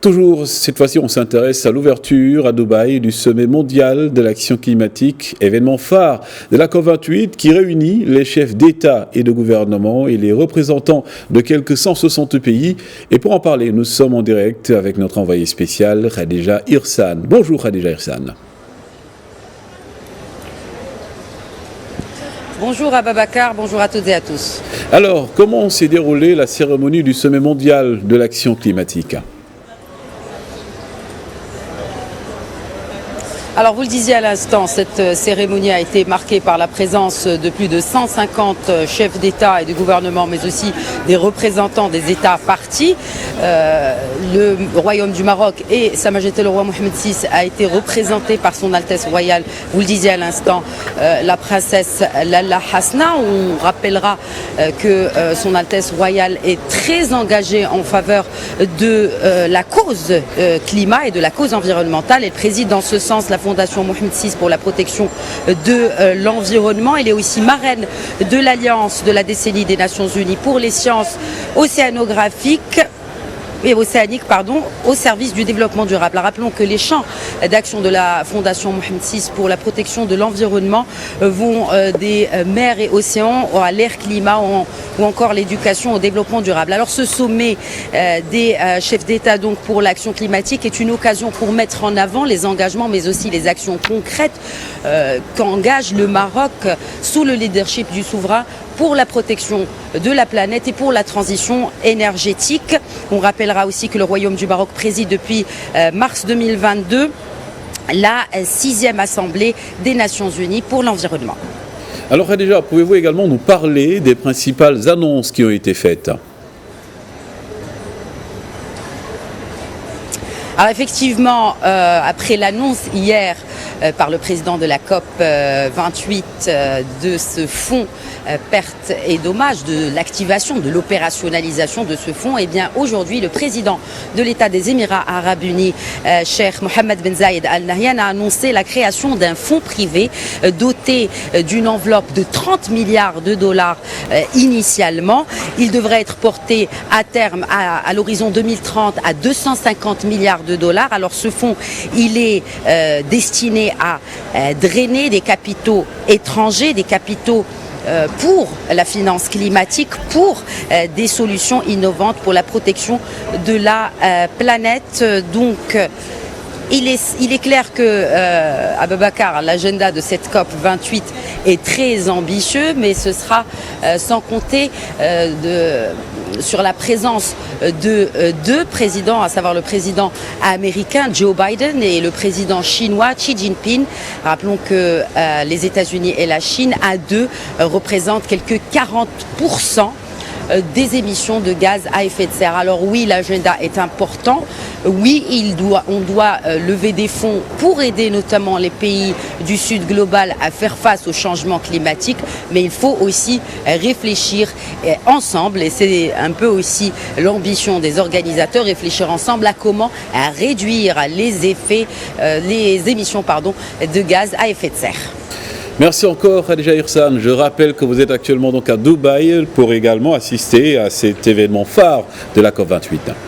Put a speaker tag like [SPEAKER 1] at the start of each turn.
[SPEAKER 1] Toujours, cette fois-ci, on s'intéresse à l'ouverture à Dubaï du sommet mondial de l'action climatique, événement phare de la COP28 qui réunit les chefs d'État et de gouvernement et les représentants de quelques 160 pays. Et pour en parler, nous sommes en direct avec notre envoyé spécial, Khadija Hirsan. Bonjour Khadija Hirsan.
[SPEAKER 2] Bonjour Ababakar, bonjour à toutes et à tous.
[SPEAKER 1] Alors, comment s'est déroulée la cérémonie du sommet mondial de l'action climatique ?
[SPEAKER 2] Alors vous le disiez à l'instant, cette cérémonie a été marquée par la présence de plus de 150 chefs d'État et de gouvernement, mais aussi des représentants des États partis. Le Royaume du Maroc et Sa Majesté le Roi Mohammed VI a été représenté par son Altesse Royale, vous le disiez à l'instant, la princesse Lalla Hasna. On rappellera que son Altesse Royale est très engagée en faveur de la cause climat et de la cause environnementale. Elle préside dans ce sens la Fondation Mohammed VI pour la protection de l'environnement. Elle est aussi marraine de l'Alliance de la décennie des Nations Unies pour les sciences océanographiques et océanique, au service du développement durable. Rappelons que les champs d'action de la Fondation Mohammed VI pour la protection de l'environnement vont des mers et océans à l'air, climat ou encore l'éducation au développement durable. Alors ce sommet des chefs d'État donc pour l'action climatique est une occasion pour mettre en avant les engagements mais aussi les actions concrètes qu'engage le Maroc sous le leadership du souverain pour la protection de la planète et pour la transition énergétique. On rappellera aussi que le Royaume du Maroc préside depuis mars 2022 la 6e Assemblée des Nations Unies pour l'environnement.
[SPEAKER 1] Alors déjà, pouvez-vous également nous parler des principales annonces qui ont été faites ?
[SPEAKER 2] Alors effectivement, après l'annonce hier par le président de la COP 28 de ce fonds pertes et dommages, de l'activation, de l'opérationnalisation de ce fonds, et bien aujourd'hui le président de l'État des Émirats Arabes Unis, Cheikh Mohammed Ben Zayed Al Nahyan, a annoncé la création d'un fonds privé doté d'une enveloppe de 30 milliards de dollars initialement. Il devrait être porté à terme à l'horizon 2030 à 250 milliards de dollars. Alors ce fonds, il est destiné à drainer des capitaux étrangers, des capitaux pour la finance climatique, pour des solutions innovantes pour la protection de la planète. Donc il est clair que Ababakar, l'agenda de cette COP 28 est très ambitieux, mais ce sera sans compter sur la présence de deux présidents, à savoir le président américain Joe Biden et le président chinois Xi Jinping. Rappelons que les États-Unis et la Chine, à deux, représentent quelques 40% des émissions de gaz à effet de serre. Alors oui, l'agenda est important. Oui, on doit lever des fonds pour aider notamment les pays du Sud global à faire face au changement climatique, mais il faut aussi réfléchir ensemble, et c'est un peu aussi l'ambition des organisateurs, réfléchir ensemble à comment réduire les émissions de gaz à effet de serre.
[SPEAKER 1] Merci encore Khadija Hirsan. Je rappelle que vous êtes actuellement donc à Dubaï pour également assister à cet événement phare de la COP28.